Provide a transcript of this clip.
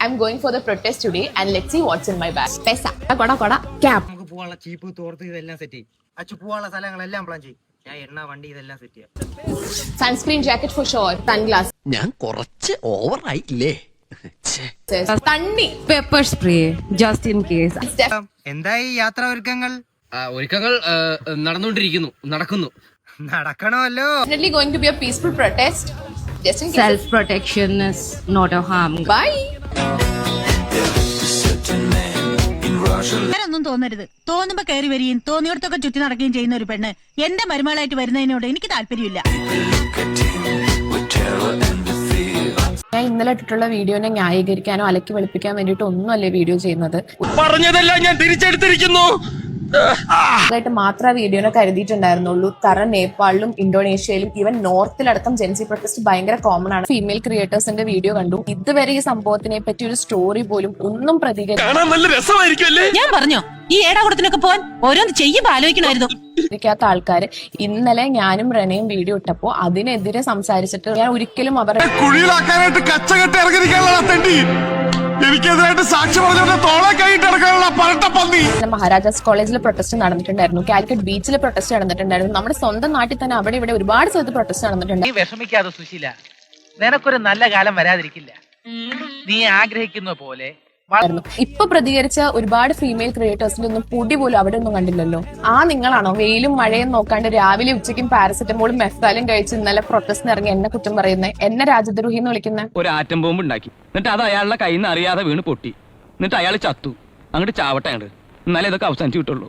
I'm going for the protest today and let's see what's in my bag. Pesa. Koda. Cap. നമുക്ക് പോവാനുള്ള ചീപ്പ് തോർത്ത് ഇതെല്ലാം set ചെയ്യും. അച്ചു പോവാനുള്ള സ്ഥലങ്ങളെല്ലാം പ്ലാൻ ചെയ്യും. ഞാൻ എണ്ണ വണ്ടി ഇതെല്ലാം സെറ്റ് ചെയ്യാം. Sunscreen jacket for sure. Sunglasses. ഞാൻ കുറച്ച് ഓവർ ആയില്ലേ? Tanni. Pepper spray just in case. എന്തായി യാത്രാ ഒരുക്കങ്ങൾ? ഒരുക്കങ്ങൾ നടക്കുന്നു. നടക്കണമല്ലോ. Definitely going to be a peaceful protest. Just in case. Self protection is not a harm. Bye. ഒന്നും തോന്നരുത്. തോന്നുമ്പോ കയറി വരികയും തോന്നിയിടത്തൊക്കെ ചുറ്റി നടക്കുകയും ചെയ്യുന്ന ഒരു പെണ്ണ് എന്റെ മരുമകളായിട്ട് വരുന്നതിനോട് എനിക്ക് താല്പര്യമില്ല. ഞാൻ ഇന്നലെ ഇട്ടിട്ടുള്ള വീഡിയോനെ ന്യായീകരിക്കാനോ അലക്കി വെളുപ്പിക്കാൻ വേണ്ടിയിട്ട് ഒന്നുമല്ലേ വീഡിയോ ചെയ്യുന്നത്. പറഞ്ഞതെല്ലാം ഞാൻ തിരിച്ചെടുത്തിരിക്കുന്നു. ായിട്ട് മാത്രമേ വീഡിയോനെ കരുതിയിട്ടുണ്ടായിരുന്നുള്ളൂ. കാരണം നേപ്പാളിലും ഇന്തോനേഷ്യയിലും ഈവൻ നോർത്തിലടക്കം ജെൻസി പ്രൊട്ടസ്റ്റ് ഭയങ്കര കോമൺ ആണ്. ഫീമെയിൽ ക്രിയേറ്റേഴ്സിന്റെ വീഡിയോ കണ്ടു. ഇതുവരെ ഈ സംഭവത്തിനെ പറ്റി ഒരു സ്റ്റോറി പോലും ഒന്നും ഞാൻ പറഞ്ഞോ ഈ ഏടാകുടത്തിനൊക്കെ പോവാൻ ഓരോന്ന് ചെയ്യുമ്പോ ആലോചിക്കണമായിരുന്നു. പ്രതികരിക്കാത്ത ആൾക്കാര് ഇന്നലെ ഞാനും റെനയും വീഡിയോ ഇട്ടപ്പോ അതിനെതിരെ സംസാരിച്ചിട്ട് ഞാൻ ഒരിക്കലും അവരുടെ കുഴിയിലാക്കാനായിട്ട് കച്ചകെട്ട് ഇറങ്ങിയിരിക്കാനുള്ള തെണ്ടി എനിക്കെതിരായിട്ട് സാക്ഷി പറഞ്ഞ തോളെ കൈയിട്ട് ഇറക്കാനുള്ള പരട്ട പന്നി. മഹാരാജാസ് കോളേജിൽ പ്രൊട്ടസ്റ്റ് നടന്നിട്ടുണ്ടായിരുന്നു. കാലിക്കറ്റ് ബീച്ചിൽ പ്രൊട്ടസ്റ്റ് നടന്നിട്ടുണ്ടായിരുന്നു. നമ്മുടെ സ്വന്തം നാട്ടിൽ തന്നെ അവിടെ ഇവിടെ ഒരുപാട് സ്ഥലത്ത് പ്രൊട്ടസ്റ്റ് നടന്നിട്ടുണ്ട്. നീ വിഷമിക്കാതെ സുശീല, നിനക്കൊരു നല്ല കാലം വരാതിരിക്കില്ല. നീ ആഗ്രഹിക്കുന്ന പോലെ ഇപ്പൊ പ്രതികരിച്ച ഒരുപാട് ഫീമെയിൽ ക്രിയേറ്റേഴ്സിന്റെ ഒന്നും പൊടി പോലും അവിടെ ഒന്നും കണ്ടില്ലല്ലോ. നിങ്ങളാണോ വെയിലും മഴയും നോക്കാണ്ട് രാവിലെ ഉച്ചയ്ക്കും പാരസെറ്റമോളും മെഫ്താലും കഴിച്ച് ഇന്നലെ പ്രൊട്ടസ്റ്റിന് ഇറങ്ങി എന്നെ കുറ്റം പറയുന്നത്, എന്നെ രാജ്യദ്രോഹി എന്ന് വിളിക്കുന്നത്? ഒരു ആറ്റം ബോംബ് ഉണ്ടാക്കി, എന്നിട്ട് അത് അയാളുടെ കയ്യിൽ നിന്ന് അറിയാതെ വീണ് പൊട്ടി, എന്നിട്ട് അയാൾ ചത്തു. അങ്ങോട്ട് ചാവട്ടെ, അങ്ങോട്ട് എന്നാലേ ഇതൊക്കെ അവസാനിച്ചു കിട്ടുള്ളൂ.